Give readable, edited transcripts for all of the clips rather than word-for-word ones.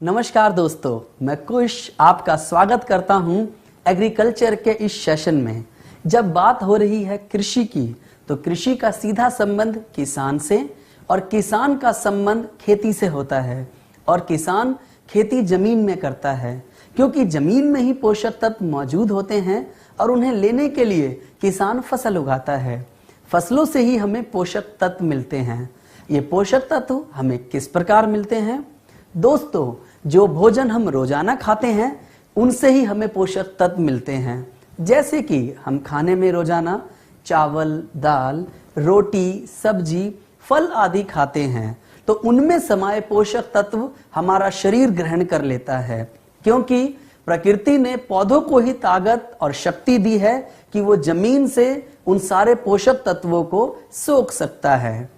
नमस्कार दोस्तों, मैं कुश आपका स्वागत करता हूं एग्रीकल्चर के इस सेशन में। जब बात हो रही है कृषि की, तो कृषि का सीधा संबंध किसान से और किसान का संबंध खेती से होता है। और किसान खेती जमीन में करता है, क्योंकि जमीन में ही पोषक तत्व मौजूद होते हैं और उन्हें लेने के लिए किसान फसल उगाता है। फसलों से ही हमें पोषक तत्व मिलते हैं। ये पोषक तत्व हमें किस प्रकार मिलते हैं? दोस्तों, जो भोजन हम रोजाना खाते हैं उनसे ही हमें पोषक तत्व मिलते हैं। जैसे कि हम खाने में रोजाना चावल, दाल, रोटी, सब्जी, फल आदि खाते हैं, तो उनमें समाये पोषक तत्व हमारा शरीर ग्रहण कर लेता है, क्योंकि प्रकृति ने पौधों को ही ताकत और शक्ति दी है कि वो जमीन से उन सारे पोषक तत्वों को सोख सकता है।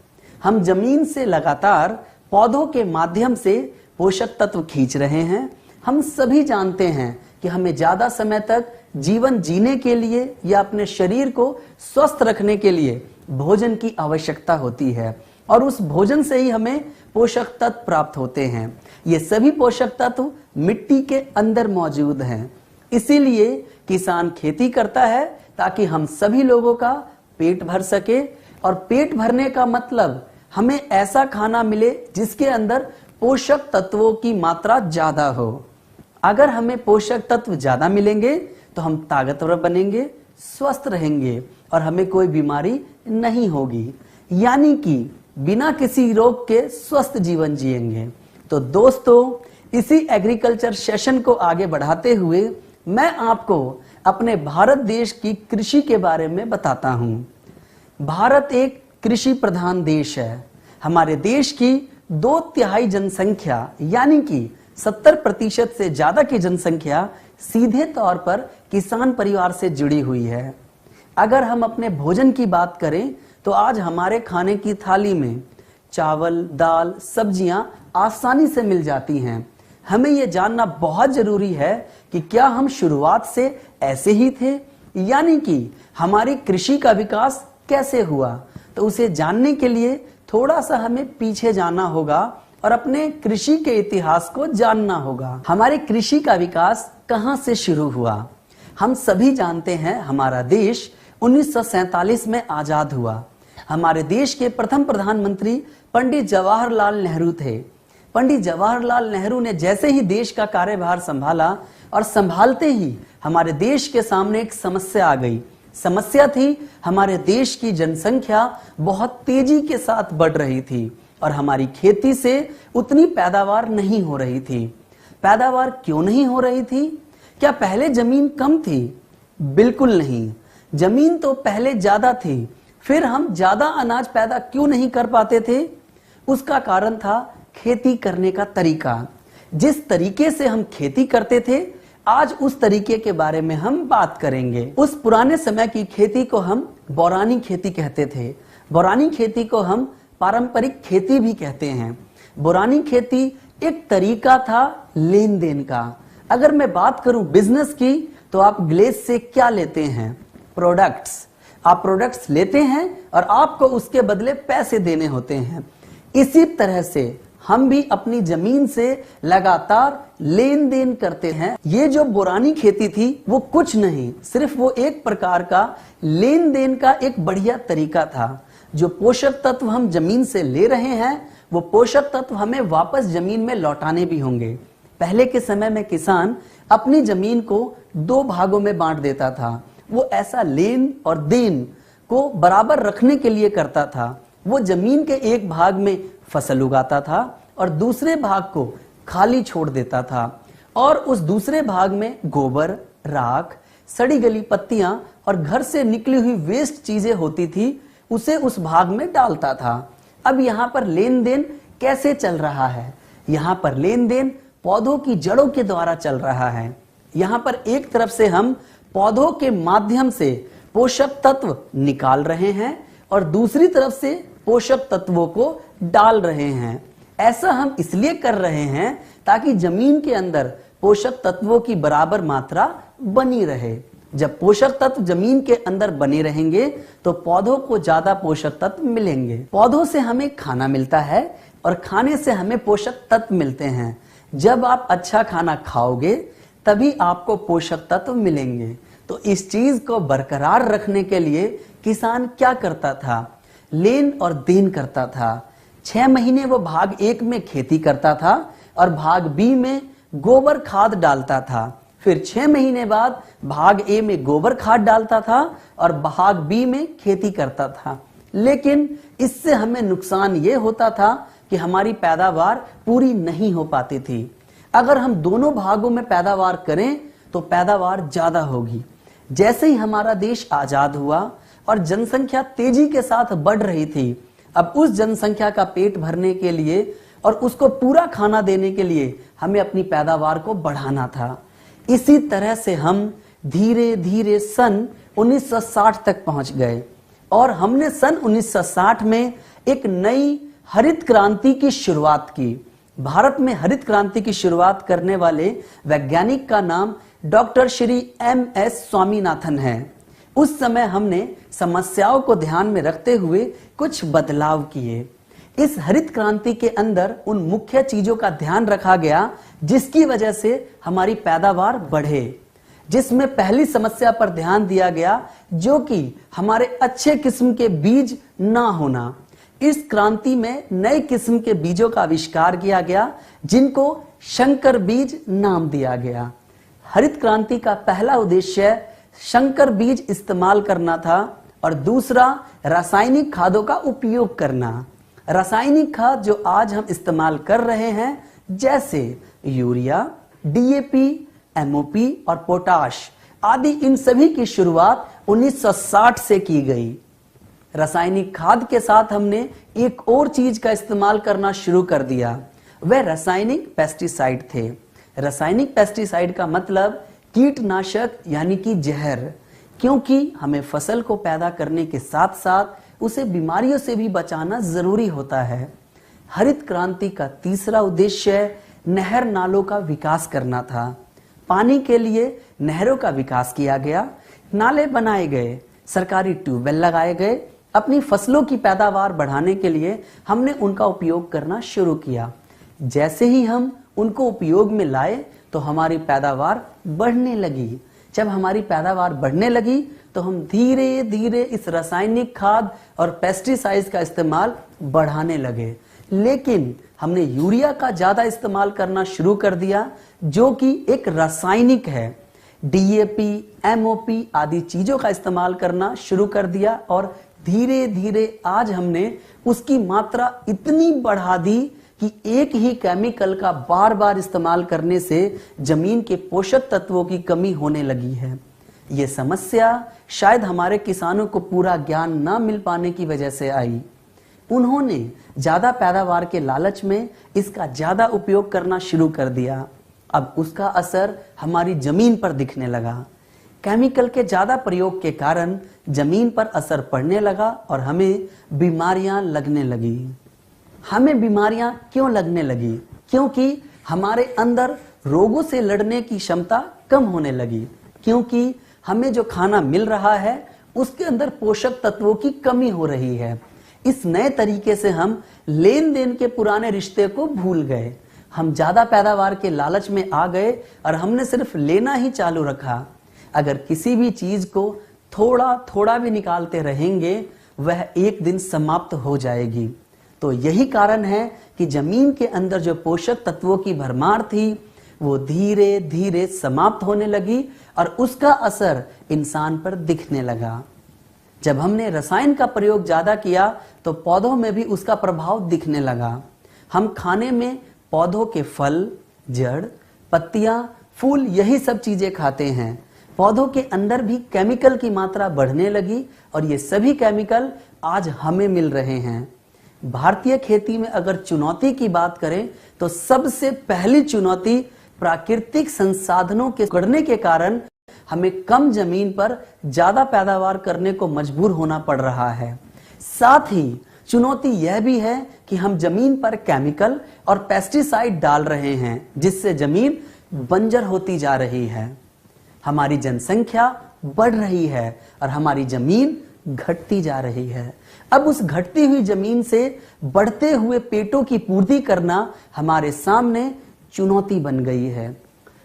हम जमीन से लगातार पौधों के माध्यम से पोषक तत्व खींच रहे हैं। हम सभी जानते हैं कि हमें ज्यादा समय तक जीवन जीने के लिए या अपने शरीर को स्वस्थ रखने के लिए भोजन की आवश्यकता होती है, और उस भोजन से ही हमें पोषक तत्व प्राप्त होते हैं। ये सभी पोषक तत्व मिट्टी के अंदर मौजूद हैं। इसीलिए किसान खेती करता है ताकि हम सभी लोगों का पेट भर सके, और पेट भरने का मतलब हमें ऐसा खाना मिले जिसके अंदर पोषक तत्वों की मात्रा ज्यादा हो। अगर हमें पोषक तत्व ज्यादा मिलेंगे तो हम ताकतवर बनेंगे, स्वस्थ रहेंगे और हमें कोई बीमारी नहीं होगी, यानी कि बिना किसी रोग के स्वस्थ जीवन जिएंगे। तो दोस्तों, इसी एग्रीकल्चर सेशन को आगे बढ़ाते हुए मैं आपको अपने भारत देश की कृषि के बारे में बताता हूं। भारत एक कृषि प्रधान देश है। हमारे देश की 2/3 जनसंख्या यानी कि 70% से ज्यादा की जनसंख्या सीधे तौर पर किसान परिवार से जुड़ी हुई है। अगर हम अपने भोजन की बात करें तो आज हमारे खाने की थाली में चावल, दाल, सब्जियां आसानी से मिल जाती हैं। हमें यह जानना बहुत जरूरी है कि क्या हम शुरुआत से ऐसे ही थे, यानी कि हमारी कृषि का विकास कैसे हुआ। तो उसे जानने के लिए थोड़ा सा हमें पीछे जाना होगा और अपने कृषि के इतिहास को जानना होगा। हमारे कृषि का विकास कहां से शुरू हुआ? हम सभी जानते हैं, हमारा देश 1947 में आजाद हुआ। हमारे देश के प्रथम प्रधानमंत्री पंडित जवाहरलाल नेहरू थे। पंडित जवाहरलाल नेहरू ने जैसे ही देश का कार्यभार संभाला, और संभालते ही हमारे देश के सामने एक समस्या आ गई। समस्या थी, हमारे देश की जनसंख्या बहुत तेजी के साथ बढ़ रही थी और हमारी खेती से उतनी पैदावार नहीं हो रही थी। पैदावार क्यों नहीं हो रही थी? क्या पहले जमीन कम थी? बिल्कुल नहीं, जमीन तो पहले ज्यादा थी। फिर हम ज्यादा अनाज पैदा क्यों नहीं कर पाते थे? उसका कारण था खेती करने का तरीका। जिस तरीके से हम खेती करते थे, आज उस तरीके के बारे में हम बात करेंगे। उस पुराने समय की खेती को हम बौरानी खेती कहते थे। बौरानी खेती को हम पारंपरिक खेती भी कहते हैं। बौरानी खेती एक तरीका था लेन देन का। अगर मैं बात करूं बिजनेस की, तो आप ग्लेस से क्या लेते हैं? प्रोडक्ट्स। आप प्रोडक्ट्स लेते हैं और आपको उसके बदले पैसे देने होते हैं। इसी तरह से हम भी अपनी जमीन से लगातार लेन देन करते हैं। ये जो बौरानी खेती थी वो कुछ नहीं, सिर्फ वो एक प्रकार का लेन देन का एक बढ़िया तरीका था। जो पोषक तत्व हम जमीन से ले रहे हैं, वो पोषक तत्व हमें वापस जमीन में लौटाने भी होंगे। पहले के समय में किसान अपनी जमीन को 2 भागों में बांट देता था। वो ऐसा लेन और देन को बराबर रखने के लिए करता था। वो जमीन के एक भाग में फसल उगाता था और दूसरे भाग को खाली छोड़ देता था, और उस दूसरे भाग में गोबर, राख, सड़ी गली पत्तियां और घर से निकली हुई वेस्ट चीजें होती थी, उसे उस भाग में डालता था। अब यहाँ पर लेन देन कैसे चल रहा है? यहाँ पर लेन देन पौधों की जड़ों के द्वारा चल रहा है। यहाँ पर एक तरफ से हम पौधों के माध्यम से पोषक तत्व निकाल रहे हैं और दूसरी तरफ से पोषक तत्वों को डाल रहे हैं। ऐसा हम इसलिए कर रहे हैं ताकि जमीन के अंदर पोषक तत्वों की बराबर मात्रा बनी रहे। जब पोषक तत्व जमीन के अंदर बने रहेंगे तो पौधों को ज्यादा पोषक तत्व मिलेंगे। पौधों से हमें खाना मिलता है और खाने से हमें पोषक तत्व मिलते हैं। जब आप अच्छा खाना खाओगे तभी आपको पोषक तत्व मिलेंगे। तो इस चीज को बरकरार रखने के लिए किसान क्या करता था? लेन और देन करता था। 6 महीने वो भाग 1 में खेती करता था और भाग बी में गोबर खाद डालता था। फिर 6 महीने बाद भाग ए में गोबर खाद डालता था और भाग बी में खेती करता था। लेकिन इससे हमें नुकसान ये होता था कि हमारी पैदावार पूरी नहीं हो पाती थी। अगर हम दोनों भागों में पैदावार करें तो पैदावार ज्यादा होगी। जैसे ही हमारा देश आजाद हुआ और जनसंख्या तेजी के साथ बढ़ रही थी, अब उस जनसंख्या का पेट भरने के लिए और उसको पूरा खाना देने के लिए हमें अपनी पैदावार को बढ़ाना था। इसी तरह से हम धीरे धीरे सन 1960 तक पहुंच गए और हमने सन 1960 में एक नई हरित क्रांति की शुरुआत की। भारत में हरित क्रांति की शुरुआत करने वाले वैज्ञानिक का नाम डॉक्टर श्री MS स्वामीनाथन है। उस समय हमने समस्याओं को ध्यान में रखते हुए कुछ बदलाव किए। इस हरित क्रांति के अंदर उन मुख्य चीजों का ध्यान रखा गया जिसकी वजह से हमारी पैदावार बढ़े। जिसमें पहली समस्या पर ध्यान दिया गया जो कि हमारे अच्छे किस्म के बीज ना होना। इस क्रांति में नए किस्म के बीजों का आविष्कार किया गया जिनको संकर बीज नाम दिया गया। हरित क्रांति का पहला उद्देश्य संकर बीज इस्तेमाल करना था और दूसरा रासायनिक खादों का उपयोग करना। रासायनिक खाद जो आज हम इस्तेमाल कर रहे हैं जैसे यूरिया, DAP, MOP और पोटाश आदि, इन सभी की शुरुआत 1960 से की गई। रासायनिक खाद के साथ हमने एक और चीज का इस्तेमाल करना शुरू कर दिया, वह रासायनिक पेस्टिसाइड थे। रासायनिक पेस्टिसाइड का मतलब कीटनाशक यानी कि जहर, क्योंकि हमें फसल को पैदा करने के साथ साथ उसे बीमारियों से भी बचाना जरूरी होता है। हरित क्रांति का तीसरा उद्देश्य नहर नालों का विकास करना था। पानी के लिए नहरों का विकास किया गया, नाले बनाए गए, सरकारी ट्यूबवेल लगाए गए। अपनी फसलों की पैदावार बढ़ाने के लिए हमने उनका उपयोग करना शुरू किया। जैसे ही हम उनको उपयोग में लाए तो हमारी पैदावार बढ़ने लगी। जब हमारी पैदावार बढ़ने लगी तो हम धीरे धीरे इस रासायनिक खाद और पेस्टिसाइड्स का इस्तेमाल बढ़ाने लगे। लेकिन हमने यूरिया का ज्यादा इस्तेमाल करना शुरू कर दिया जो कि एक रासायनिक है। DAP, MOP आदि चीजों का इस्तेमाल करना शुरू कर दिया और धीरे धीरे आज हमने उसकी मात्रा इतनी बढ़ा दी कि एक ही केमिकल का बार बार इस्तेमाल करने से जमीन के पोषक तत्वों की कमी होने लगी है। ये समस्या शायद हमारे किसानों को पूरा ज्ञान न मिल पाने की वजह से आई। उन्होंने ज्यादा पैदावार के लालच में इसका ज्यादा उपयोग करना शुरू कर दिया। अब उसका असर हमारी जमीन पर दिखने लगा। केमिकल के ज्यादा प्रयोग के कारण जमीन पर असर पड़ने लगा और हमें बीमारियां लगने लगी। हमें बीमारियां क्यों लगने लगी? क्योंकि हमारे अंदर रोगों से लड़ने की क्षमता कम होने लगी, क्योंकि हमें जो खाना मिल रहा है उसके अंदर पोषक तत्वों की कमी हो रही है। इस नए तरीके से हम लेन देन के पुराने रिश्ते को भूल गए। हम ज्यादा पैदावार के लालच में आ गए और हमने सिर्फ लेना ही चालू रखा। अगर किसी भी चीज को थोड़ा थोड़ा भी निकालते रहेंगे वह एक दिन समाप्त हो जाएगी। तो यही कारण है कि जमीन के अंदर जो पोषक तत्वों की भरमार थी वो धीरे धीरे समाप्त होने लगी और उसका असर इंसान पर दिखने लगा। जब हमने रसायन का प्रयोग ज्यादा किया तो पौधों में भी उसका प्रभाव दिखने लगा। हम खाने में पौधों के फल, जड़, पत्तियां, फूल यही सब चीजें खाते हैं। पौधों के अंदर भी केमिकल की मात्रा बढ़ने लगी और ये सभी केमिकल आज हमें मिल रहे हैं। भारतीय खेती में अगर चुनौती की बात करें तो सबसे पहली चुनौती प्राकृतिक संसाधनों के बढ़ने के कारण हमें कम जमीन पर ज्यादा पैदावार करने को मजबूर होना पड़ रहा है। साथ ही चुनौती यह भी है कि हम जमीन पर केमिकल और पेस्टिसाइड डाल रहे हैं जिससे जमीन बंजर होती जा रही है। हमारी जनसंख्या बढ़ रही है और हमारी जमीन घटती जा रही है। अब उस घटती हुई जमीन से बढ़ते हुए पेटों की पूर्ति करना हमारे सामने चुनौती बन गई है।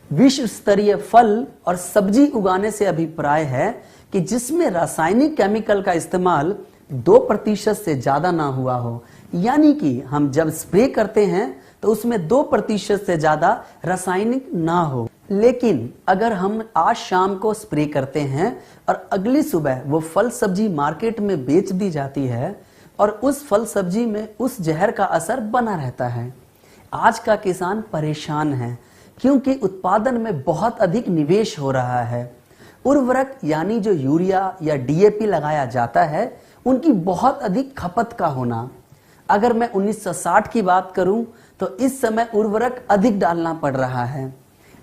विश्व स्तरीय फल और सब्जी उगाने से अभिप्राय है कि जिसमें रासायनिक केमिकल का इस्तेमाल 2% से ज्यादा ना हुआ हो, यानी कि हम जब स्प्रे करते हैं तो उसमें 2% से ज्यादा रासायनिक ना हो। लेकिन अगर हम आज शाम को स्प्रे करते हैं और अगली सुबह वो फल सब्जी मार्केट में बेच दी जाती है और उस फल सब्जी में उस जहर का असर बना रहता है। आज का किसान परेशान है क्योंकि उत्पादन में बहुत अधिक निवेश हो रहा है। उर्वरक यानी जो यूरिया या डीएपी लगाया जाता है उनकी बहुत अधिक खपत का होना। अगर मैं 1960 की बात करूं तो इस समय उर्वरक अधिक डालना पड़ रहा है।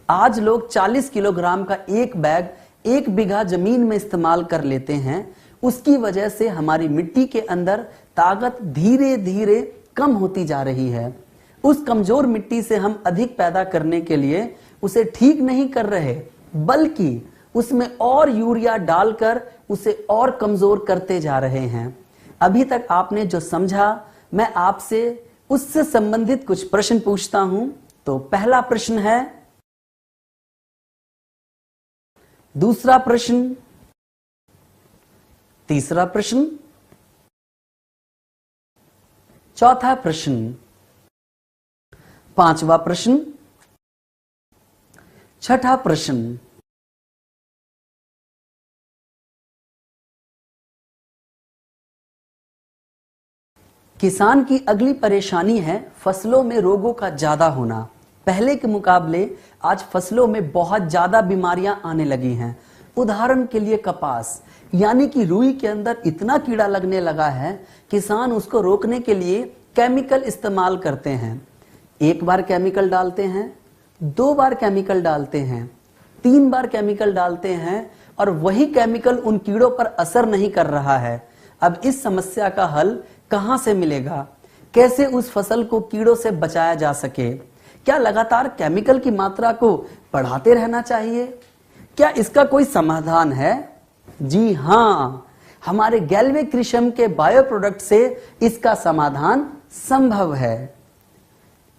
आज लोग 40 किलोग्राम का एक बैग 1 बीघा जमीन में इस्तेमाल कर लेते हैं। उसकी वजह से हमारी मिट्टी के अंदर ताकत धीरे धीरे कम होती जा रही है। उस कमजोर मिट्टी से हम अधिक पैदा करने के लिए उसे ठीक नहीं कर रहे, बल्कि उसमें और यूरिया डालकर उसे और कमजोर करते जा रहे हैं। अभी तक आपने जो समझा, मैं आपसे उससे संबंधित कुछ प्रश्न पूछता हूं। तो पहला प्रश्न है, दूसरा प्रश्न, तीसरा प्रश्न, चौथा प्रश्न, पांचवा प्रश्न, छठा प्रश्न। किसान की अगली परेशानी है फसलों में रोगों का ज्यादा होना। पहले के मुकाबले आज फसलों में बहुत ज्यादा बीमारियां आने लगी हैं। उदाहरण के लिए कपास यानी कि रुई के अंदर इतना कीड़ा लगने लगा है, किसान उसको रोकने के लिए केमिकल इस्तेमाल करते हैं। 1 बार केमिकल डालते हैं, 2 बार केमिकल डालते हैं, 3 बार केमिकल डालते हैं और वही केमिकल उन कीड़ों पर असर नहीं कर रहा है। अब इस समस्या का हल कहां से मिलेगा? कैसे उस फसल को कीड़ों से बचाया जा सके? क्या लगातार केमिकल की मात्रा को बढ़ाते रहना चाहिए? क्या इसका कोई समाधान है? जी हां, हमारे गैल्वे कृषम के बायो प्रोडक्ट से इसका समाधान संभव है।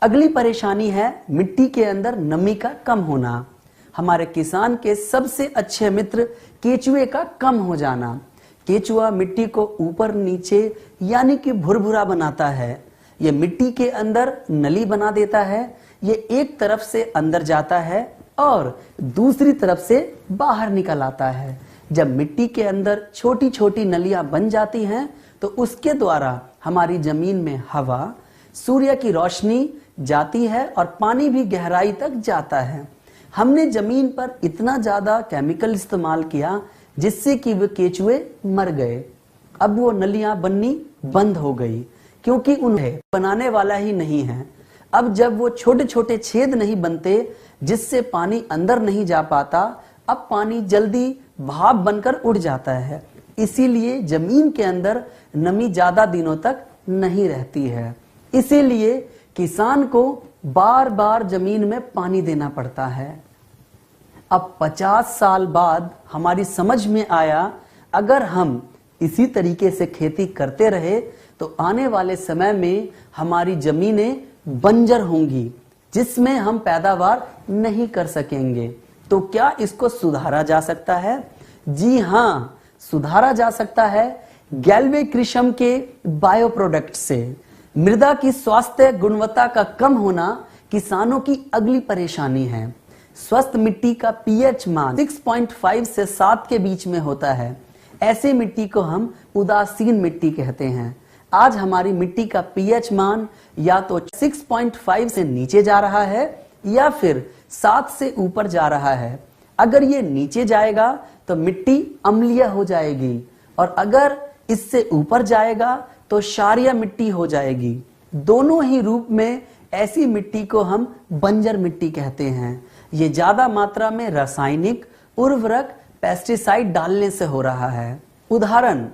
अगली परेशानी है मिट्टी के अंदर नमी का कम होना। हमारे किसान के सबसे अच्छे मित्र केचुए का कम हो जाना। केचुआ मिट्टी को ऊपर नीचे यानी कि भुरभुरा बनाता है। ये मिट्टी के अंदर नली बना देता है। ये एक तरफ से अंदर जाता है और दूसरी तरफ से बाहर निकल आता है। जब मिट्टी के अंदर छोटी छोटी नलियां बन जाती हैं तो उसके द्वारा हमारी जमीन में हवा, सूर्य की रोशनी जाती है और पानी भी गहराई तक जाता है। हमने जमीन पर इतना ज्यादा केमिकल इस्तेमाल किया जिससे कि वे केचुए मर गए। अब वो नलियां बननी बंद हो गई क्योंकि उन्हें बनाने वाला ही नहीं है। अब जब वो छोटे छोटे छेद नहीं बनते जिससे पानी अंदर नहीं जा पाता, अब पानी जल्दी भाप बनकर उड़ जाता है। इसीलिए जमीन के अंदर नमी ज्यादा दिनों तक नहीं रहती है। इसीलिए किसान को बार बार जमीन में पानी देना पड़ता है। अब 50 साल बाद हमारी समझ में आया, अगर हम इसी तरीके से खेती करते रहे तो आने वाले समय में हमारी जमीनें बंजर होंगी जिसमें हम पैदावार नहीं कर सकेंगे। तो क्या इसको सुधारा जा सकता है? जी हां, सुधारा जा सकता है गैल्वे कृषम के बायो प्रोडक्ट से। मृदा की स्वास्थ्य गुणवत्ता का कम होना किसानों की अगली परेशानी है। स्वस्थ मिट्टी का पीएच मान 6.5 से 7 के बीच में होता है। ऐसे मिट्टी को हम उदासीन मिट्टी कहते हैं। आज हमारी मिट्टी का पीएच मान या तो 6.5 से नीचे जा रहा है या फिर 7 से ऊपर जा रहा है। अगर ये नीचे जाएगा तो मिट्टी अम्लीय हो जाएगी और अगर इससे ऊपर जाएगा तो क्षारीय मिट्टी हो जाएगी। दोनों ही रूप में ऐसी मिट्टी को हम बंजर मिट्टी कहते हैं। ये ज्यादा मात्रा में रासायनिक उर्वरक, पेस्टिसाइड डालने से हो रहा है। उदाहरण,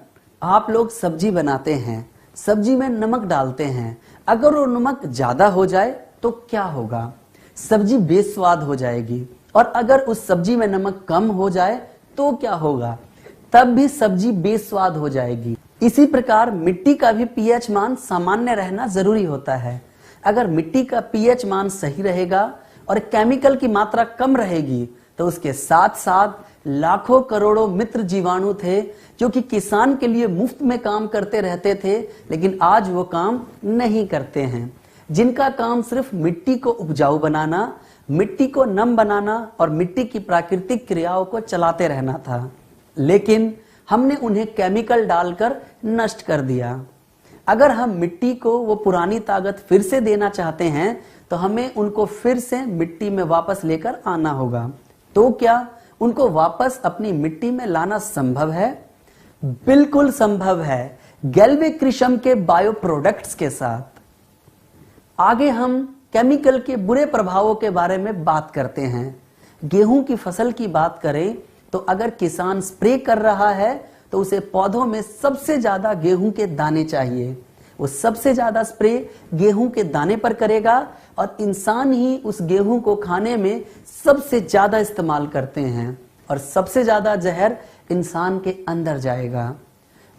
आप लोग सब्जी बनाते हैं, सब्जी में नमक डालते हैं। अगर वो नमक ज्यादा हो जाए तो क्या होगा? सब्जी बेस्वाद हो जाएगी। और अगर उस सब्जी में नमक कम हो जाए तो क्या होगा? तब भी सब्जी बेस्वाद हो जाएगी। इसी प्रकार मिट्टी का भी पीएच मान सामान्य रहना जरूरी होता है। अगर मिट्टी का पीएच मान सही रहेगा और केमिकल की मात्रा कम रहेगी, तो उसके साथ साथ लाखों करोड़ों मित्र जीवाणु थे जो कि किसान के लिए मुफ्त में काम करते रहते थे, लेकिन आज वो काम नहीं करते हैं, जिनका काम सिर्फ मिट्टी को उपजाऊ बनाना, मिट्टी को नम बनाना और मिट्टी की प्राकृतिक क्रियाओं को चलाते रहना था। लेकिन हमने उन्हें केमिकल डालकर नष्ट कर दिया। अगर हम मिट्टी को वो पुरानी ताकत फिर से देना चाहते हैं तो हमें उनको फिर से मिट्टी में वापस लेकर आना होगा। तो क्या उनको वापस अपनी मिट्टी में लाना संभव है? बिल्कुल संभव है, गैल्वे कृषम के बायो प्रोडक्ट्स के साथ। आगे हम केमिकल के बुरे प्रभावों के बारे में बात करते हैं। गेहूं की फसल की बात करें तो अगर किसान स्प्रे कर रहा है तो उसे पौधों में सबसे ज्यादा गेहूं के दाने चाहिए। वो सबसे ज्यादा स्प्रे गेहूं के दाने पर करेगा और इंसान ही उस गेहूं को खाने में सबसे ज्यादा इस्तेमाल करते हैं और सबसे ज्यादा जहर इंसान के अंदर जाएगा।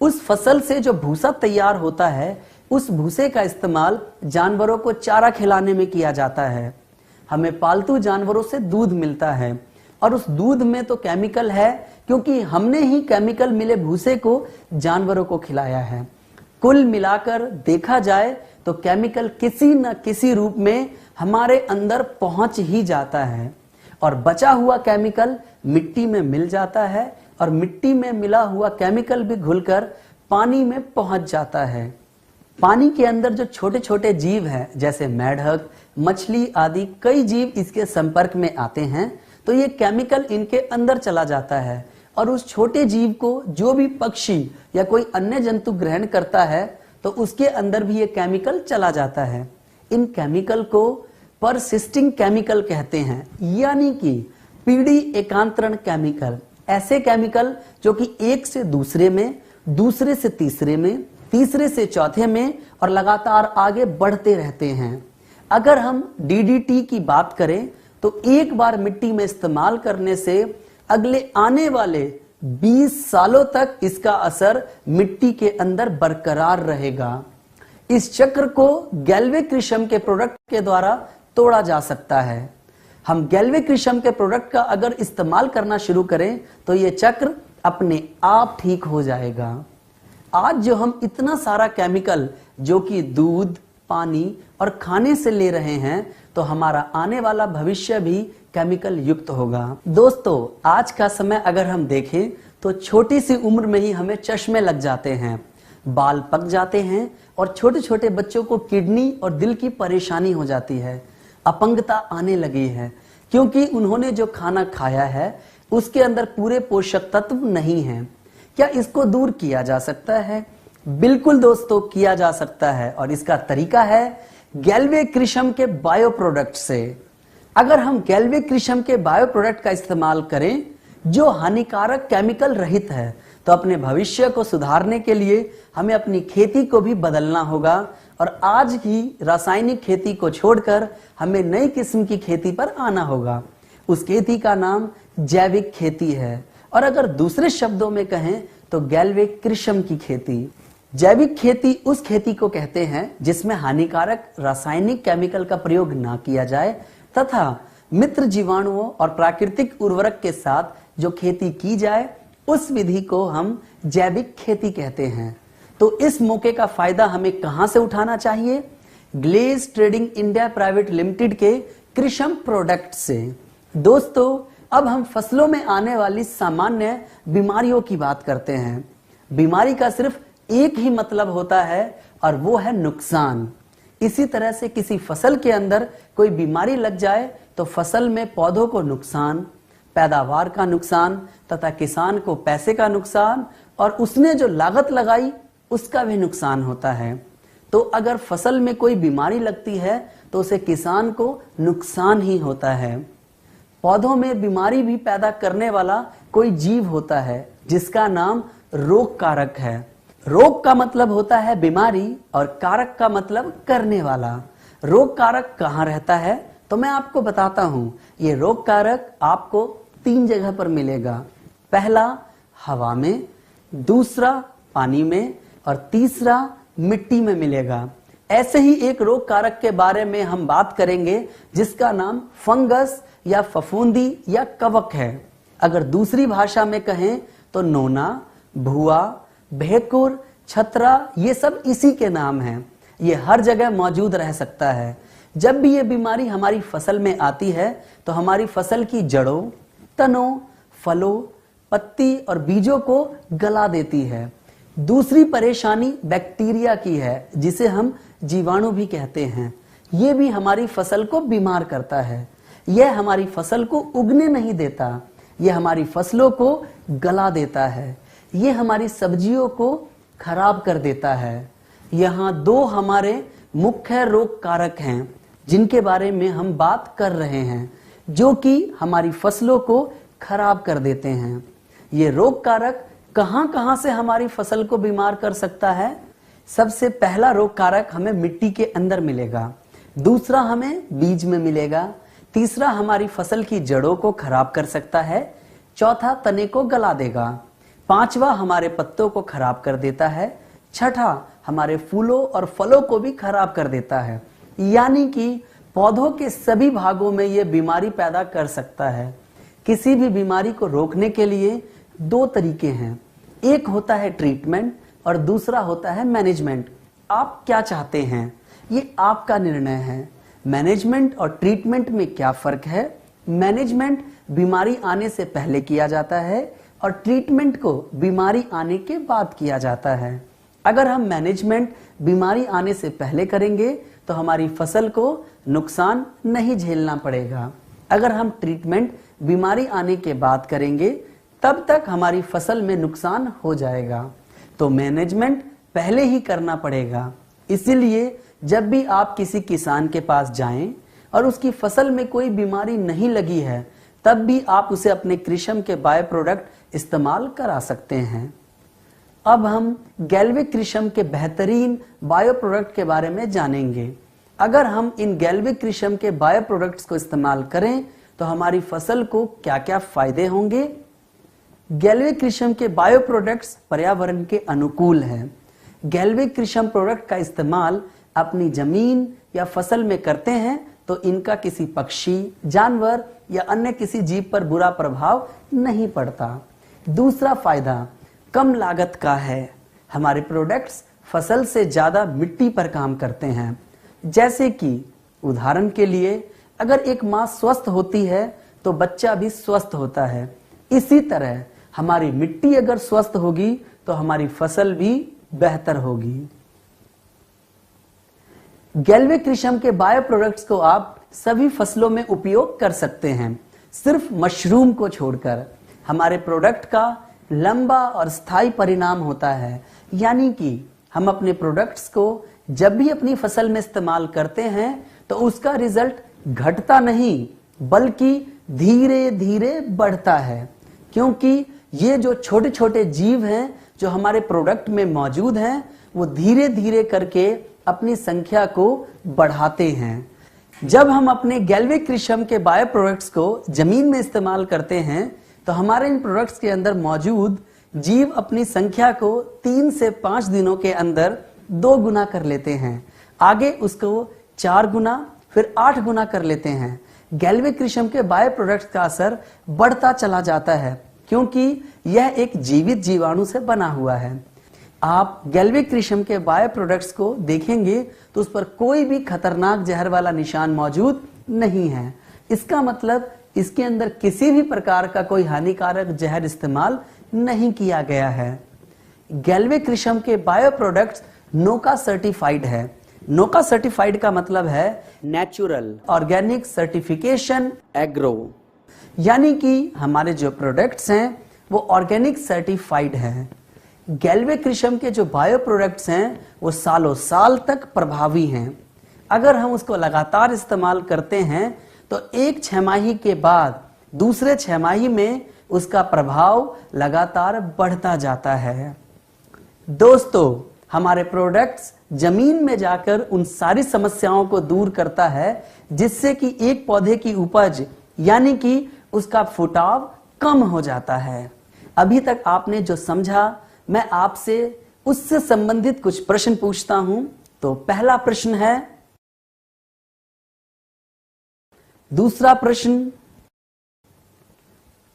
उस फसल से जो भूसा तैयार होता है, उस भूसे का इस्तेमाल जानवरों को चारा खिलाने में किया जाता है। हमें पालतू जानवरों से दूध मिलता है और उस दूध में तो केमिकल है, क्योंकि हमने ही केमिकल मिले भूसे को जानवरों को खिलाया है। कुल मिलाकर देखा जाए तो केमिकल किसी न किसी रूप में हमारे अंदर पहुंच ही जाता है और बचा हुआ केमिकल मिट्टी में मिल जाता है और मिट्टी में मिला हुआ केमिकल भी घुलकर पानी में पहुंच जाता है। पानी के अंदर जो छोटे छोटे जीव हैं, जैसे मेढक, मछली आदि कई जीव इसके संपर्क में आते हैं तो ये केमिकल इनके अंदर चला जाता है और उस छोटे जीव को जो भी पक्षी या कोई अन्य जंतु ग्रहण करता है तो उसके अंदर भी ये केमिकल चला जाता है। इन केमिकल को परसिस्टिंग केमिकल कहते हैं, यानी कि पीढ़ी एकांतरण केमिकल। ऐसे केमिकल जो कि एक से दूसरे में, दूसरे से तीसरे में, तीसरे से चौथे में और लगातार आगे बढ़ते रहते हैं। अगर हम डीडीटी की बात करें तो एक बार मिट्टी में इस्तेमाल करने से अगले आने वाले 20 सालों तक इसका असर मिट्टी के अंदर बरकरार रहेगा। इस चक्र को गैल्वे कृषम के प्रोडक्ट के द्वारा तोड़ा जा सकता है। हम गैल्वे कृषम के प्रोडक्ट का अगर इस्तेमाल करना शुरू करें तो ये चक्र अपने आप ठीक हो जाएगा। आज जो हम इतना सारा केमिकल जो कि दूध, पानी और खाने से ले रहे हैं, तो हमारा आने वाला भविष्य भी केमिकल युक्त होगा। दोस्तों, आज का समय अगर हम देखें तो छोटी सी उम्र में ही हमें चश्मे लग जाते हैं, बाल पक जाते हैं और छोटे छोटे बच्चों को किडनी और दिल की परेशानी हो जाती है, अपंगता आने लगी है, क्योंकि उन्होंने जो खाना खाया है उसके अंदर पूरे पोषक तत्व नहीं हैं। क्या इसको दूर किया जा सकता है? बिल्कुल दोस्तों, किया जा सकता है और इसका तरीका है गैल्वे कृषम के बायो प्रोडक्ट से। अगर हम गैल्वे कृषम के बायो प्रोडक्ट का इस्तेमाल करें जो हानिकारक केमिकल रहित है, तो अपने भविष्य को सुधारने के लिए हमें अपनी खेती को भी बदलना होगा और आज की रासायनिक खेती को छोड़कर हमें नई किस्म की खेती पर आना होगा। उस खेती का नाम जैविक खेती है और अगर दूसरे शब्दों में कहें तो गैल्वे कृषम की खेती। जैविक खेती उस खेती को कहते हैं जिसमें हानिकारक रासायनिक केमिकल का प्रयोग ना किया जाए तथा मित्र जीवाणुओं और प्राकृतिक उर्वरक के साथ जो खेती की जाए, उस विधि को हम जैविक खेती कहते हैं। तो इस मौके का फायदा हमें कहां से उठाना चाहिए? Glaze trading India private limited के कृषम प्रोडक्ट से। दोस्तों, अब हम फसलों में आने वाली सामान्य बीमारियों की बात करते हैं। बीमारी का सिर्फ एक ही मतलब होता है और वो है नुकसान। इसी तरह से किसी फसल के अंदर कोई बीमारी लग जाए तो फसल में पौधों को नुकसान, पैदावार का नुकसान तथा किसान को पैसे का नुकसान और उसने जो लागत लगाई उसका भी नुकसान होता है। तो अगर फसल में कोई बीमारी लगती है तो उसे किसान को नुकसान ही होता है। पौधों में बीमारी भी पैदा करने वाला कोई जीव होता है जिसका नाम रोग कारक है। रोग का मतलब होता है बीमारी और कारक का मतलब करने वाला। रोग कारक कहाँ रहता है तो मैं आपको बताता हूं। ये रोग कारक आपको 3 जगह पर मिलेगा। पहला हवा में, दूसरा पानी में और तीसरा मिट्टी में मिलेगा। ऐसे ही एक रोग कारक के बारे में हम बात करेंगे जिसका नाम फंगस या फफूंदी या कवक है। अगर दूसरी भाषा में कहें तो नोना, भुआ, भेकुर, छतरा, ये सब इसी के नाम हैं। ये हर जगह मौजूद रह सकता है। जब भी ये बीमारी हमारी फसल में आती है तो हमारी फसल की जड़ों, तनों, फलों, पत्ती और बीजों को गला देती है। दूसरी परेशानी बैक्टीरिया की है जिसे हम जीवाणु भी कहते हैं। ये भी हमारी फसल को बीमार करता है। यह हमारी फसल को उगने नहीं देता, यह हमारी फसलों को गला देता है, यह हमारी सब्जियों को खराब कर देता है। यहाँ दो हमारे मुख्य रोग कारक हैं जिनके बारे में हम बात कर रहे हैं, जो कि हमारी फसलों को खराब कर देते हैं। ये रोग कारक कहां से हमारी फसल को बीमार कर सकता है? सबसे पहला रोग कारक हमें मिट्टी के अंदर मिलेगा, दूसरा हमें बीज में मिलेगा, तीसरा हमारी फसल की जड़ों को खराब कर सकता है, चौथा तने को गला देगा, पांचवा हमारे पत्तों को खराब कर देता है, छठा हमारे फूलों और फलों को भी खराब कर देता है। यानी कि पौधों के सभी भागों में यह बीमारी पैदा कर सकता है। किसी भी बीमारी को रोकने के लिए दो तरीके हैं, एक होता है ट्रीटमेंट और दूसरा होता है मैनेजमेंट। आप क्या चाहते हैं, ये आपका निर्णय है। मैनेजमेंट और ट्रीटमेंट में क्या फर्क है? मैनेजमेंट बीमारी आने से पहले किया जाता है और ट्रीटमेंट को बीमारी आने के बाद किया जाता है। अगर हम मैनेजमेंट बीमारी आने से पहले करेंगे तो हमारी फसल को नुकसान नहीं झेलना पड़ेगा। अगर हम ट्रीटमेंट बीमारी आने के बाद करेंगे तब तक हमारी फसल में नुकसान हो जाएगा। तो मैनेजमेंट पहले ही करना पड़ेगा। इसीलिए जब भी आप किसी किसान के पास जाएं और उसकी फसल में कोई बीमारी नहीं लगी है तब भी आप उसे अपने कृषम के बायो प्रोडक्ट इस्तेमाल करा सकते हैं। अब हम गैल्विक कृषम के बेहतरीन बायो प्रोडक्ट के बारे में जानेंगे। अगर हम इन गैल्विक कृषम के बायो प्रोडक्ट्स को इस्तेमाल करें तो हमारी फसल को क्या क्या फायदे होंगे? गैल्विक कृषम के बायो प्रोडक्ट्स पर्यावरण के अनुकूल हैं। गैल्विक कृषम प्रोडक्ट का इस्तेमाल अपनी जमीन या फसल में करते हैं तो इनका किसी पक्षी, जानवर या अन्य किसी जीव पर बुरा प्रभाव नहीं पड़ता। दूसरा फायदा कम लागत का है। हमारे प्रोडक्ट्स फसल से ज्यादा मिट्टी पर काम करते हैं। जैसे कि उदाहरण के लिए अगर एक माँ स्वस्थ होती है तो बच्चा भी स्वस्थ होता है। इसी तरह हमारी मिट्टी अगर स्वस्थ होगी तो हमारी फसल भी बेहतर होगी। गैल्विक कृषम के बायो प्रोडक्ट्स को आप सभी फसलों में उपयोग कर सकते हैं, सिर्फ मशरूम को छोड़कर। हमारे प्रोडक्ट का लंबा और स्थायी परिणाम होता है, यानी कि हम अपने प्रोडक्ट्स को जब भी अपनी फसल में इस्तेमाल करते हैं तो उसका रिजल्ट घटता नहीं बल्कि धीरे धीरे बढ़ता है, क्योंकि ये जो छोटे छोटे जीव हैं जो हमारे प्रोडक्ट में मौजूद हैं वो धीरे धीरे करके अपनी संख्या को बढ़ाते हैं। जब हम अपने गैल्विक कृषम के बायो प्रोडक्ट्स को जमीन में इस्तेमाल करते हैं तो हमारे इन प्रोडक्ट्स के अंदर मौजूद जीव अपनी संख्या को 3 से 5 दिनों के अंदर 2 गुना कर लेते हैं, आगे उसको 4 गुना फिर 8 गुना कर लेते हैं। गैल्विक कृषम के बायो प्रोडक्ट्स का असर बढ़ता चला जाता है क्योंकि यह एक जीवित जीवाणु से बना हुआ है। आप गैल्विक कृषम के बायो प्रोडक्ट्स को देखेंगे तो उस पर कोई भी खतरनाक जहर वाला निशान मौजूद नहीं है। इसका मतलब इसके अंदर किसी भी प्रकार का कोई हानिकारक जहर इस्तेमाल नहीं किया गया है। गैल्विक कृषम के बायो प्रोडक्ट्स नोका सर्टिफाइड है। नोका सर्टिफाइड का मतलब है नेचुरल ऑर्गेनिक सर्टिफिकेशन एग्रो, यानी कि हमारे जो प्रोडक्ट्स हैं वो ऑर्गेनिक सर्टिफाइड है। गैल्विक कृषम के जो बायो प्रोडक्ट्स हैं वो सालों साल तक प्रभावी हैं। अगर हम उसको लगातार इस्तेमाल करते हैं तो एक छमाही के बाद दूसरे छमाही में उसका प्रभाव लगातार बढ़ता जाता है। दोस्तों, हमारे प्रोडक्ट्स जमीन में जाकर उन सारी समस्याओं को दूर करता है जिससे कि एक पौधे की उपज यानी कि उसका फुटाव कम हो जाता है। अभी तक आपने जो समझा, मैं आपसे उससे संबंधित कुछ प्रश्न पूछता हूं, तो पहला प्रश्न है, दूसरा प्रश्न,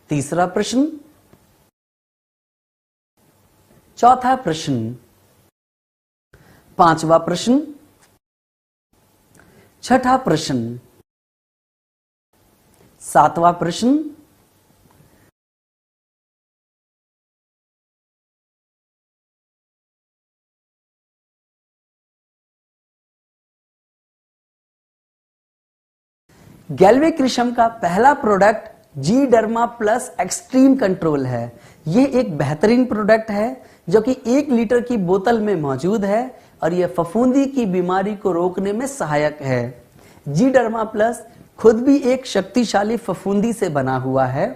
तीसरा प्रश्न, चौथा प्रश्न, पांचवा प्रश्न, छठा प्रश्न, सातवां प्रश्न, गैल्वे कृषम का पहला प्रोडक्ट जी डर्मा प्लस एक्सट्रीम कंट्रोल है। यह एक बेहतरीन प्रोडक्ट है जो कि 1 लीटर की बोतल में मौजूद है और यह फफूंदी की बीमारी को रोकने में सहायक है। जी डर्मा प्लस खुद भी एक शक्तिशाली फफूंदी से बना हुआ है।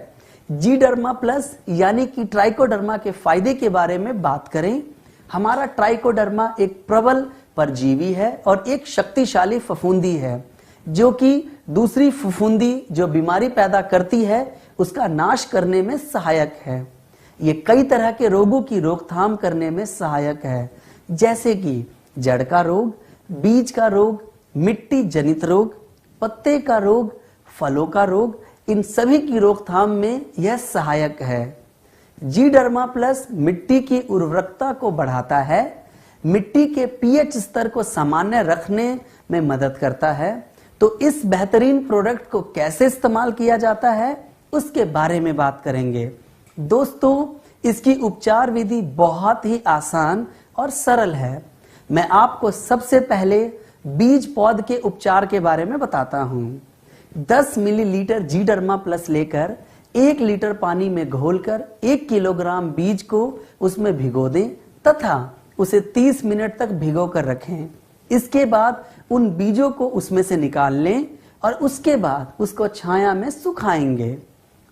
जी डर्मा प्लस यानी कि ट्राइकोडर्मा के फायदे के बारे में बात करें, हमारा ट्राइकोडर्मा एक प्रबल परजीवी है और एक शक्तिशाली फफूंदी है जो कि दूसरी फफूंदी जो बीमारी पैदा करती है उसका नाश करने में सहायक है। ये कई तरह के रोगों की रोकथाम करने में सहायक है, जैसे कि जड़ का रोग, बीज का रोग, मिट्टी जनित रोग, पत्ते का रोग, फलों का रोग, इन सभी की रोकथाम में यह सहायक है। जी डर्मा प्लस मिट्टी की उर्वरकता को बढ़ाता है, मिट्टी के पीएच स्तर को सामान्य रखने में मदद करता है। तो इस बेहतरीन प्रोडक्ट को कैसे इस्तेमाल किया जाता है उसके बारे में बात करेंगे। दोस्तों, इसकी उपचार विधि बहुत ही आसान और सरल है। मैं आपको सबसे पहले बीज पौध के उपचार के बारे में बताता हूं। 10 मिलीलीटर जी डर्मा प्लस लेकर 1 लीटर पानी में घोलकर 1 किलोग्राम बीज को उसमें भिगो दें तथा उसे 30 मिनट तक भिगो कर रखें। इसके बाद उन बीजों को उसमें से निकाल लें और उसके बाद उसको छाया में सुखाएंगे।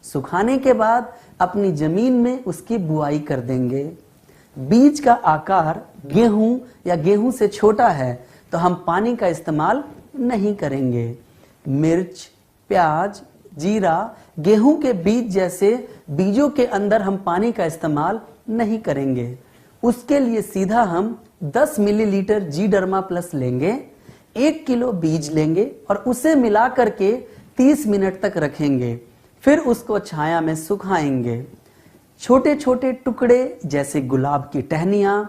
सुखाने के बाद अपनी जमीन में उसकी बुआई कर देंगे। बीज का आकार गेहूं या गेहूं से छोटा है तो हम पानी का इस्तेमाल नहीं करेंगे। मिर्च, प्याज, जीरा, गेहूं के बीज जैसे बीजों के अंदर हम पानी का इस्तेमाल नहीं करेंगे। उसके लिए सीधा हम 10 मिलीलीटर जी डर्मा प्लस लेंगे, 1 किलो बीज लेंगे और उसे मिला करके 30 मिनट तक रखेंगे। फिर उसको छाया में सुखाएंगे। छोटे छोटे टुकड़े जैसे गुलाब की टहनियां,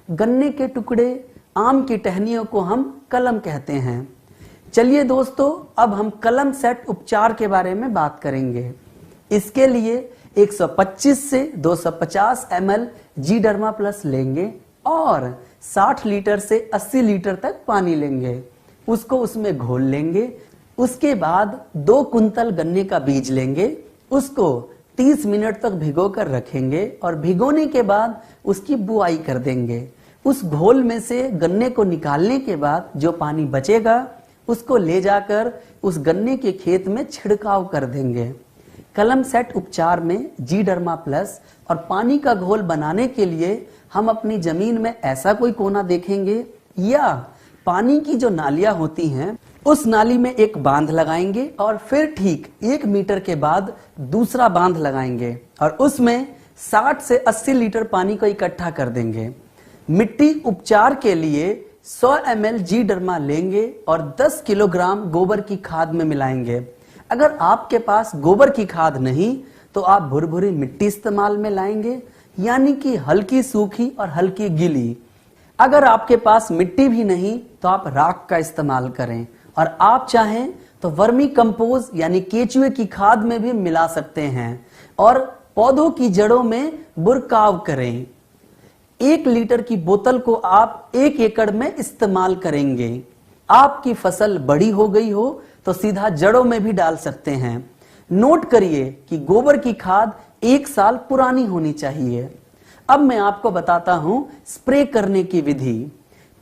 गन्ने के टुकड़े, आम की टहनियों को हम कलम कहते हैं। चलिए दोस्तों, अब हम कलम सेट उपचार के बारे में बात करेंगे। इसके लिए 125 से 250 ml जी डर्मा प्लस लेंगे और 60 लीटर से 80 लीटर तक पानी लेंगे। उसको उसमें घोल लेंगे। उसके बाद 2 कुंतल गन्ने का बीज लेंगे, उसको 30 मिनट तक भिगो कर रखेंगे और भिगोने के बाद उसकी बुआई कर देंगे। उस घोल में से गन्ने को निकालने के बाद जो पानी बचेगा उसको ले जाकर उस गन्ने के खेत में छिड़काव कर देंगे। कलम सेट उपचार में जी डर्मा प्लस और पानी का घोल बनाने के लिए हम अपनी जमीन में ऐसा कोई कोना देखेंगे या पानी की जो नालियां होती हैं उस नाली में एक बांध लगाएंगे और फिर ठीक 1 मीटर के बाद दूसरा बांध लगाएंगे और उसमें 60 से 80 लीटर पानी को इकट्ठा कर देंगे। मिट्टी उपचार के लिए 100 ml जी डर्मा लेंगे और 10 किलोग्राम गोबर की खाद में मिलाएंगे। अगर आपके पास गोबर की खाद नहीं तो आप भुरभुरी मिट्टी इस्तेमाल में लाएंगे, यानी कि हल्की सूखी और हल्की गीली। अगर आपके पास मिट्टी भी नहीं तो आप राख का इस्तेमाल करें और आप चाहें तो वर्मी कंपोज यानी केचुए की खाद में भी मिला सकते हैं और पौधों की जड़ों में बुरकाव करें। 1 लीटर की बोतल को आप 1 एकड़ में इस्तेमाल करेंगे। आपकी फसल बड़ी हो गई हो तो सीधा जड़ों में भी डाल सकते हैं। नोट करिए कि गोबर की खाद 1 साल पुरानी होनी चाहिए। अब मैं आपको बताता हूं स्प्रे करने की विधि।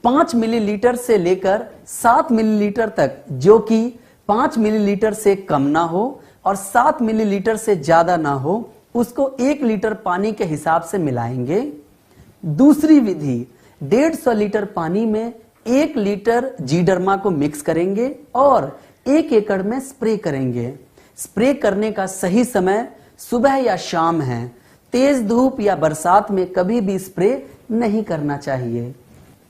5 मिलीलीटर से लेकर 7 मिलीलीटर तक, जो कि 5 मिलीलीटर से कम ना हो और 7 मिलीलीटर से ज्यादा ना हो, उसको 1 लीटर पानी के हिसाब से मिलाएंगे। दूसरी विधि, 150 लीटर पानी में 1 लीटर जी डर्मा को मिक्स करेंगे और 1 एकड़ में स्प्रे करेंगे। स्प्रे करने का सही समय सुबह या शाम है। तेज धूप या बरसात में कभी भी स्प्रे नहीं करना चाहिए।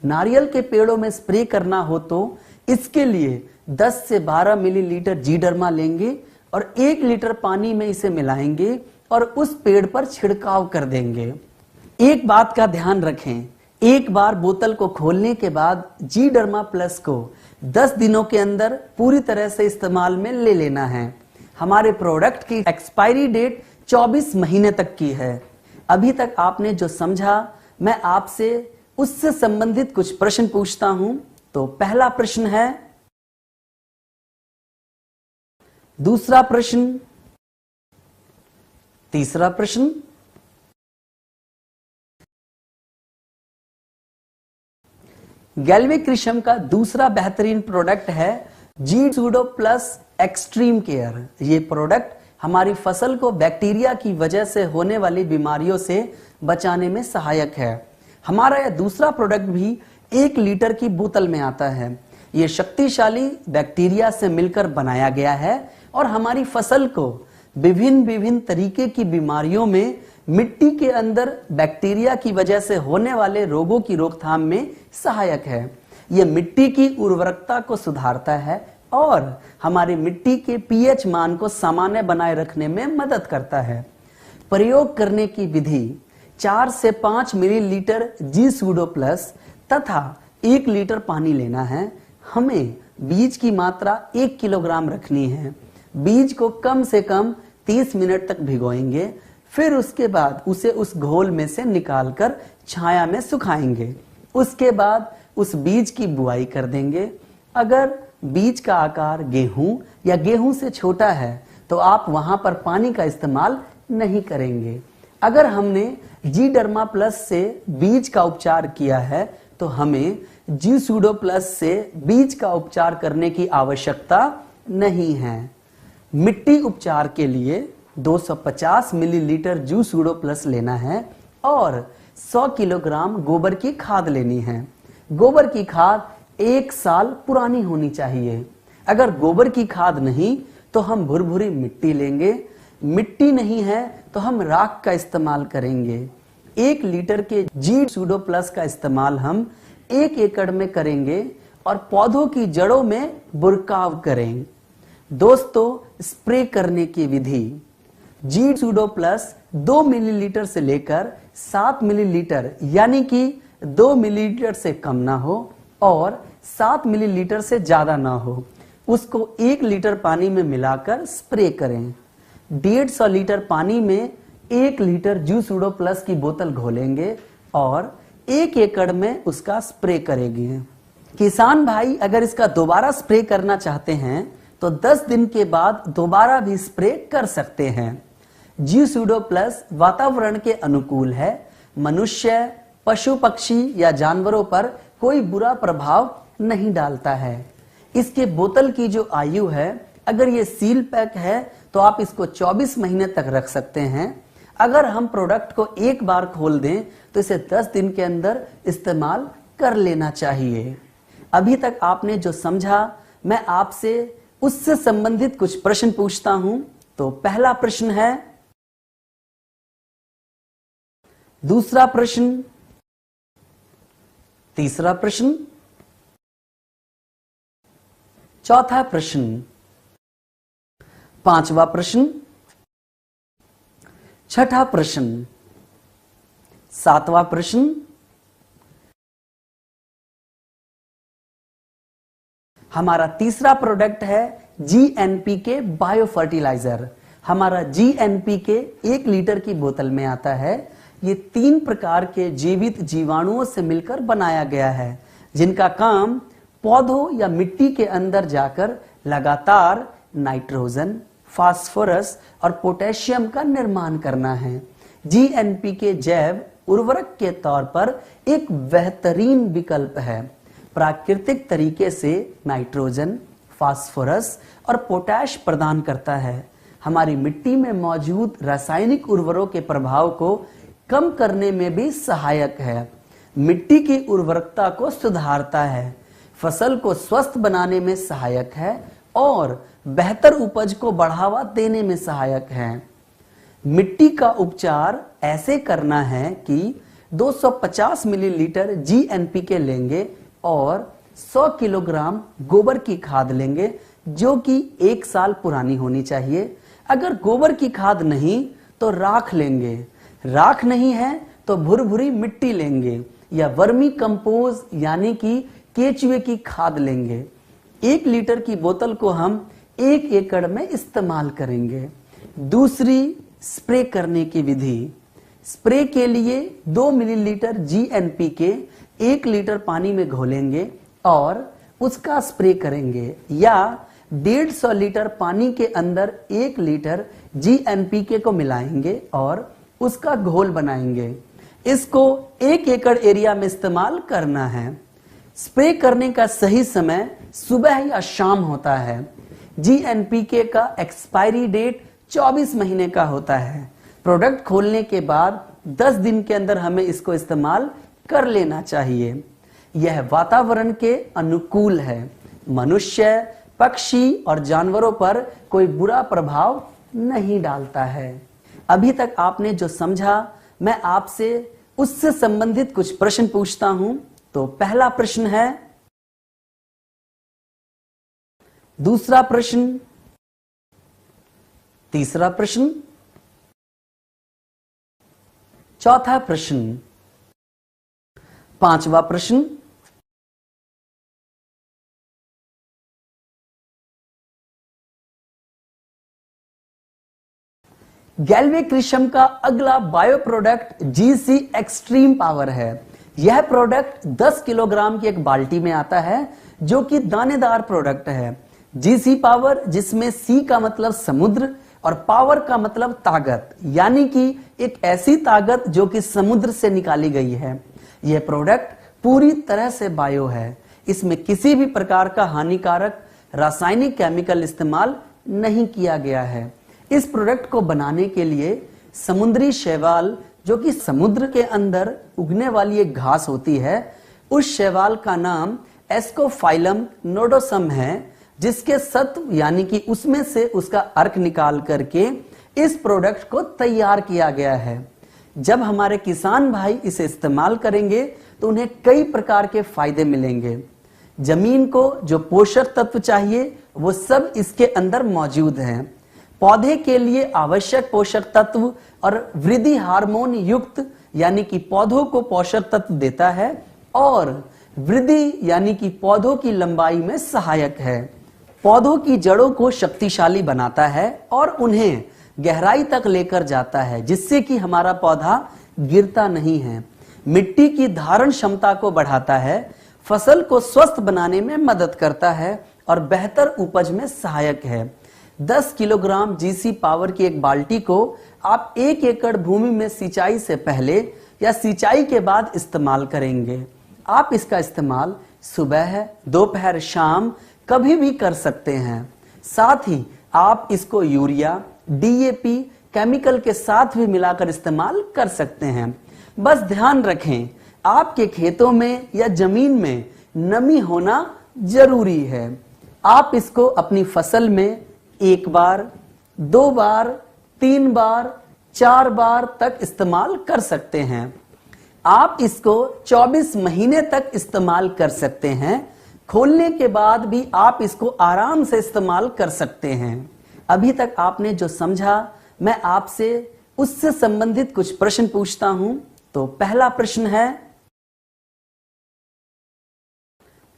नारियल के पेड़ों में स्प्रे करना हो तो इसके लिए 10 से 12 मिलीलीटर जीडर्मा लेंगे और 1 लीटर पानी में इसे मिलाएंगे और उस पेड़ पर छिड़काव कर देंगे। एक बात का ध्यान रखें, एक बार बोतल को खोलने के बाद जीडर्मा प्लस को 10 दिनों के अंदर पूरी तरह से इस्तेमाल में ले लेना है। हमारे प्रोडक्ट की एक्सपायरी डेट 24 महीने तक की है। अभी तक आपने जो समझा, मैं आपसे उससे संबंधित कुछ प्रश्न पूछता हूं। तो पहला प्रश्न है, दूसरा प्रश्न, तीसरा प्रश्न, गैल्वेक्रिशम का दूसरा बेहतरीन प्रोडक्ट है जी सूडो प्लस एक्सट्रीम केयर। ये प्रोडक्ट हमारी फसल को बैक्टीरिया की वजह से होने वाली बीमारियों से बचाने में सहायक है। हमारा यह दूसरा प्रोडक्ट भी 1 लीटर की बोतल में आता है। ये शक्तिशाली बैक्टीरिया से मिलकर बनाया गया है और हमारी फसल को विभिन्न तरीके की बीमारियों में मिट्टी के अंदर बैक्टीरिया की वजह से होने वाले रोगों की रोकथाम में सहायक है। यह मिट्टी की उर्वरकता को सुधारता है और हमारी मिट्टी के पीएच मान को सामान्य बनाए रखने में मदद करता है। प्रयोग करने की विधि, 4 से 5 मिलीलीटर जी सूडो प्लस तथा 1 लीटर पानी लेना है। हमें बीज की मात्रा 1 किलोग्राम रखनी है। बीज को कम से कम 30 मिनट तक भिगोएंगे, फिर उसके बाद उसे उस घोल में से निकालकर छाया में सुखाएंगे। उसके बाद उस बीज की बुआई कर देंगे। अगर बीज का आकार गेहूं या गेहूं से छोटा है तो आप वहां पर पानी का इस्तेमाल नहीं करेंगे। अगर हमने जीडर्मा प्लस से बीज का उपचार किया है तो हमें जी सूडो प्लस से बीज का उपचार करने की आवश्यकता नहीं है। मिट्टी उपचार के लिए 250 मिलीलीटर जी सूडो प्लस लेना है और 100 किलोग्राम गोबर की खाद लेनी है। गोबर की खाद 1 साल पुरानी होनी चाहिए। अगर गोबर की खाद नहीं तो हम भुरभुरी मिट्टी लेंगे। मिट्टी नहीं है तो हम राख का इस्तेमाल करेंगे। 1 लीटर के जी सूडो प्लस का इस्तेमाल हम 1 एकड़ में करेंगे और पौधों की जड़ों में बुरकाव करें। दोस्तों, स्प्रे करने की विधि, जी सूडो प्लस 2 मिलीलीटर से लेकर 7 मिलीलीटर यानी कि 2 मिलीलीटर से कम ना हो और 7 मिलीलीटर से ज्यादा ना हो, उसको 1 लीटर पानी में मिलाकर स्प्रे करें। 150 लीटर पानी में 1 लीटर जी सूडो प्लस की बोतल घोलेंगे और 1 एकड़ में उसका स्प्रे करेंगे। किसान भाई अगर इसका दोबारा स्प्रे करना चाहते हैं तो 10 दिन के बाद दोबारा भी स्प्रे कर सकते हैं। जी सूडो प्लस वातावरण के अनुकूल है। मनुष्य, पशु पक्षी या जानवरों पर कोई बुरा प्रभाव नहीं डालता है। इसके बोतल की जो आयु है, अगर ये सील पैक है तो आप इसको 24 महीने तक रख सकते हैं। अगर हम प्रोडक्ट को एक बार खोल दें तो इसे 10 दिन के अंदर इस्तेमाल कर लेना चाहिए। अभी तक आपने जो समझा, मैं आपसे उससे संबंधित कुछ प्रश्न पूछता हूं। तो पहला प्रश्न है, दूसरा प्रश्न, तीसरा प्रश्न, चौथा प्रश्न, पांचवा प्रश्न, छठा प्रश्न, सातवां प्रश्न, हमारा तीसरा प्रोडक्ट है जीएनपीके बायो फर्टिलाइजर। हमारा जीएनपीके 1 लीटर की बोतल में आता है। ये 3 प्रकार के जीवित जीवाणुओं से मिलकर बनाया गया है, जिनका काम पौधों या मिट्टी के अंदर जाकर लगातार नाइट्रोजन, फास्फोरस और पोटेशियम का निर्माण करना है। जीएनपीके जैव उर्वरक के तौर पर एक बेहतरीन विकल्प है। प्राकृतिक तरीके से नाइट्रोजन, फास्फोरस और पोटैश प्रदान करता है। हमारी मिट्टी में मौजूद रासायनिक उर्वरकों के प्रभाव को कम करने में भी सहायक है। मिट्टी की उर्वरकता को सुधारता है, फसल को स्वस्थ बनाने में सहायक है और बेहतर उपज को बढ़ावा देने में सहायक है। मिट्टी का उपचार ऐसे करना है कि 250 मिलीलीटर GNPK लेंगे और 100 किलोग्राम गोबर की खाद लेंगे जो कि 1 साल पुरानी होनी चाहिए। अगर गोबर की खाद नहीं तो राख लेंगे, राख नहीं है तो भुरभुरी मिट्टी लेंगे या वर्मी कंपोज यानी कि केचुए की खाद लेंगे। 1 लीटर की बोतल को हम 1 एकड़ में इस्तेमाल करेंगे। दूसरी, स्प्रे करने की विधि। स्प्रे के लिए 2 मिलीलीटर GNPK 1 लीटर पानी में घोलेंगे और उसका स्प्रे करेंगे या 150 लीटर पानी के अंदर 1 लीटर GNPK को मिलाएंगे और उसका घोल बनाएंगे। इसको 1 एकड़ एरिया में इस्तेमाल करना है। स्प्रे करने का सही समय सुबह या शाम होता है। GNPK का एक्सपायरी डेट 24 महीने का होता है। प्रोडक्ट खोलने के बाद 10 दिन के अंदर हमें इसको इस्तेमाल कर लेना चाहिए। यह वातावरण के अनुकूल है। मनुष्य, पक्षी और जानवरों पर कोई बुरा प्रभाव नहीं डालता है। अभी तक आपने जो समझा, मैं आपसे उससे संबंधित कुछ प्रश्न पूछता हूं। तो पहला प्रश्न है, दूसरा प्रश्न, तीसरा प्रश्न, चौथा प्रश्न, पांचवा प्रश्न, गैल्वे कृषम का अगला bio product GC extreme power है। यह प्रोडक्ट 10 किलोग्राम की एक बाल्टी में आता है जो कि दानेदार प्रोडक्ट है। GC पावर, जिसमें C का मतलब समुद्र और पावर का मतलब ताकत, यानी कि एक ऐसी ताकत जो कि समुद्र से निकाली गई है। यह प्रोडक्ट पूरी तरह से बायो है। इसमें किसी भी प्रकार का हानिकारक रासायनिक केमिकल इस्तेमाल नहीं किया गया है। इस प्रोडक्ट को बनाने के लिए समुद्री शैवाल, जो कि समुद्र के अंदर उगने वाली एक घास होती है, उस शैवाल का नाम एस्कोफाइलम नोडोसम है, जिसके सत्व यानी कि उसमें से उसका अर्क निकाल करके इस प्रोडक्ट को तैयार किया गया है। जब हमारे किसान भाई इसे इस्तेमाल करेंगे तो उन्हें कई प्रकार के फायदे मिलेंगे। जमीन को जो पोषक तत्व चाहिए वो सब इसके अंदर मौजूद हैं। पौधे के लिए आवश्यक पोषक तत्व और वृद्धि हार्मोन युक्त, यानी कि पौधों को पोषक तत्व देता है और वृद्धि यानी कि पौधों की लंबाई में सहायक है। पौधों की जड़ों को शक्तिशाली बनाता है और उन्हें गहराई तक लेकर जाता है, जिससे कि हमारा पौधा गिरता नहीं है। मिट्टी की धारण क्षमता को बढ़ाता है, फसल को स्वस्थ बनाने में मदद करता है और बेहतर उपज में सहायक है। 10 किलोग्राम GC पावर की एक बाल्टी को आप 1 एकड़ भूमि में सिंचाई से पहले या सिंचाई के बाद इस्तेमाल करेंगे। आप इसका इस्तेमाल सुबह, दोपहर, शाम कभी भी कर सकते हैं। साथ ही आप इसको यूरिया, DAP केमिकल के साथ भी मिलाकर इस्तेमाल कर सकते हैं। बस ध्यान रखें, आपके खेतों में या जमीन में नमी होना जरूरी है। आप इसको अपनी फसल में 1 बार, 2 बार, 3 बार, 4 बार तक इस्तेमाल कर सकते हैं। आप इसको 24 महीने तक इस्तेमाल कर सकते हैं। खोलने के बाद भी आप इसको आराम से इस्तेमाल कर सकते हैं। अभी तक आपने जो समझा, मैं आपसे उससे संबंधित कुछ प्रश्न पूछता हूं। तो पहला प्रश्न है,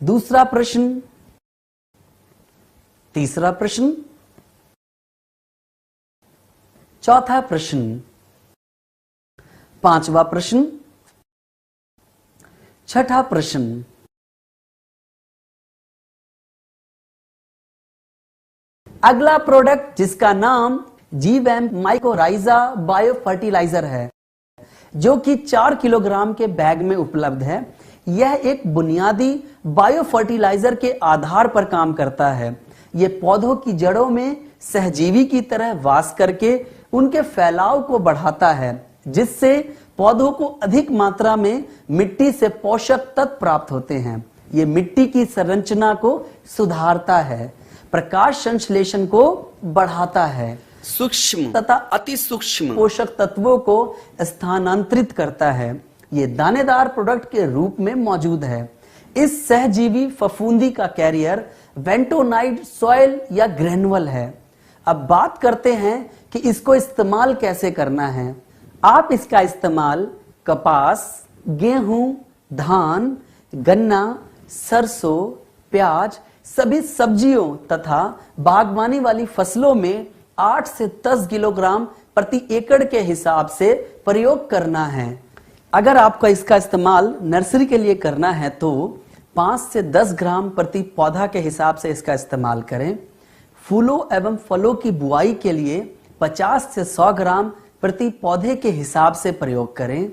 दूसरा प्रश्न, तीसरा प्रश्न, चौथा प्रश्न, पांचवा प्रश्न, छठा प्रश्न। अगला प्रोडक्ट जिसका नाम जीवैम माइकोराइजा बायो फर्टिलाइजर है, जो कि 4 किलोग्राम के बैग में उपलब्ध है। यह एक बुनियादी बायो फर्टिलाइजर के आधार पर काम करता है। यह पौधों की जड़ों में सहजीवी की तरह वास करके उनके फैलाव को बढ़ाता है, जिससे पौधों को अधिक मात्रा में मिट्टी से पोषक तत्व प्राप्त होते हैं। ये मिट्टी की संरचना को सुधारता है, प्रकाश संश्लेषण को बढ़ाता है, सूक्ष्म तथा अति सूक्ष्म पोषक तत्वों को स्थानांतरित करता है, ये दानेदार प्रोडक्ट के रूप में मौजूद है। इस सहजीवी फफूंदी का कैरियर वेंटोनाइड सॉइल या ग्रेनुअल है। अब बात करते हैं कि इसको इस्तेमाल कैसे करना है। आप इसका इस्तेमाल कपास, गेहूं, धान, गन्ना, सरसों, प्याज, सभी सब्जियों तथा बागवानी वाली फसलों में 8 से 10 किलोग्राम प्रति एकड़ के हिसाब से प्रयोग करना है। अगर आपको इसका इस्तेमाल नर्सरी के लिए करना है तो 5 से 10 ग्राम प्रति पौधा के हिसाब से इसका इस्तेमाल करें। फूलों एवं फलों की बुआई के लिए 50 से 100 ग्राम प्रति पौधे के हिसाब से प्रयोग करें।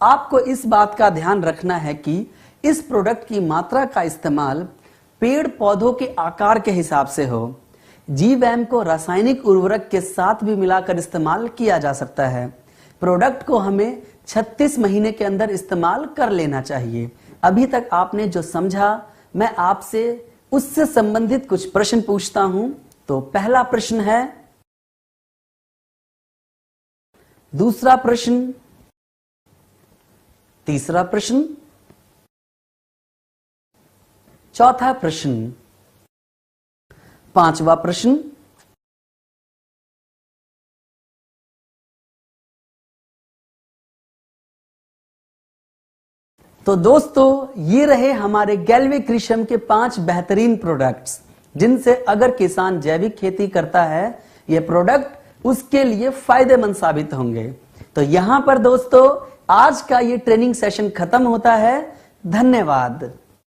आपको इस बात का ध्यान रखना है कि इस प्रोडक्ट की मात्रा का इस्तेमाल पेड़ पौधों के आकार के हिसाब से हो। जीवैम को रासायनिक उर्वरक के साथ भी मिलाकर इस्तेमाल किया जा सकता है। प्रोडक्ट को हमें 36 महीने के अंदर इस्तेमाल कर लेना चाहिए। अभी तक आपने जो समझा, मैं आपसे उससे संबंधित कुछ प्रश्न पूछता हूं। तो पहला प्रश्न है, दूसरा प्रश्न, तीसरा प्रश्न, चौथा प्रश्न, पांचवा प्रश्न, तो दोस्तों ये रहे हमारे गैल्वे कृषियम के 5 बेहतरीन प्रोडक्ट्स, जिनसे अगर किसान जैविक खेती करता है ये प्रोडक्ट उसके लिए फायदेमंद साबित होंगे। तो यहां पर दोस्तों आज का ये ट्रेनिंग सेशन खत्म होता है। धन्यवाद।